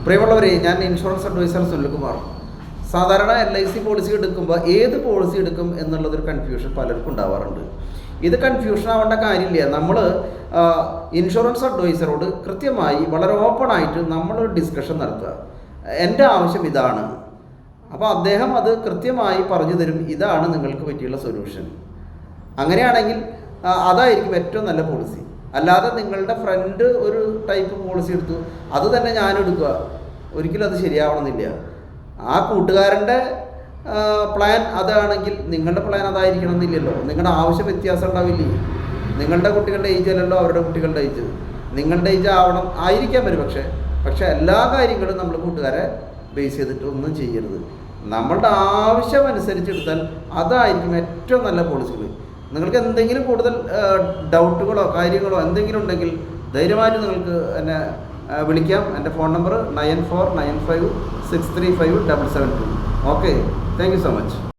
പ്രിയമുള്ളവരെ, ഞാൻ insurance adviser Sunilkumar. സാധാരണ LIC പോളിസി എടുക്കുമ്പോൾ ഏത് പോളിസി എടുക്കും എന്നുള്ളതൊരു കൺഫ്യൂഷൻ പലർക്കും ഉണ്ടാവാറുണ്ട്. ഇത് കൺഫ്യൂഷൻ ആവേണ്ട കാര്യമില്ല. നമ്മൾ ഇൻഷുറൻസ് അഡ്വൈസറോട് കൃത്യമായി വളരെ ഓപ്പണായിട്ട് നമ്മളൊരു ഡിസ്കഷൻ നടത്തുക. എൻ്റെ ആവശ്യം ഇതാണ്, അപ്പോൾ അദ്ദേഹം അത് കൃത്യമായി പറഞ്ഞു തരും. ഇതാണ് നിങ്ങൾക്ക് പറ്റിയുള്ള സൊല്യൂഷൻ. അങ്ങനെയാണെങ്കിൽ അതായിരിക്കും ഏറ്റവും നല്ല പോളിസി. അല്ലാതെ നിങ്ങളുടെ ഫ്രണ്ട് ഒരു ടൈപ്പ് പോളിസി എടുത്തു അത് തന്നെ ഞാൻ എടുക്കുക, ഒരിക്കലും അത് ശരിയാവണമെന്നില്ല. ആ കൂട്ടുകാരൻ്റെ പ്ലാൻ അതാണെങ്കിൽ നിങ്ങളുടെ പ്ലാൻ അതായിരിക്കണം എന്നില്ലല്ലോ. നിങ്ങളുടെ ആവശ്യം വ്യത്യാസം ഉണ്ടാവില്ലേ. നിങ്ങളുടെ കുട്ടികളുടെ ഏജ് അല്ലല്ലോ അവരുടെ കുട്ടികളുടെ ഏജ്. നിങ്ങളുടെ ഏജ് ആയിരിക്കാൻ വരും. പക്ഷേ എല്ലാ കാര്യങ്ങളും നമ്മൾ കൂട്ടുകാരെ ബേസ് ചെയ്തിട്ട് ഒന്നും ചെയ്യരുത്. നമ്മളുടെ ആവശ്യം അനുസരിച്ചെടുത്താൽ അതായിരിക്കും ഏറ്റവും നല്ല പോളിസികൾ. നിങ്ങൾക്ക് എന്തെങ്കിലും കൂടുതൽ ഡൗട്ടുകളോ കാര്യങ്ങളോ എന്തെങ്കിലും ഉണ്ടെങ്കിൽ ധൈര്യമായിട്ട് നിങ്ങൾക്ക് എന്നെ വിളിക്കാം. എൻ്റെ phone number 9495635772. Okay, thank you so much.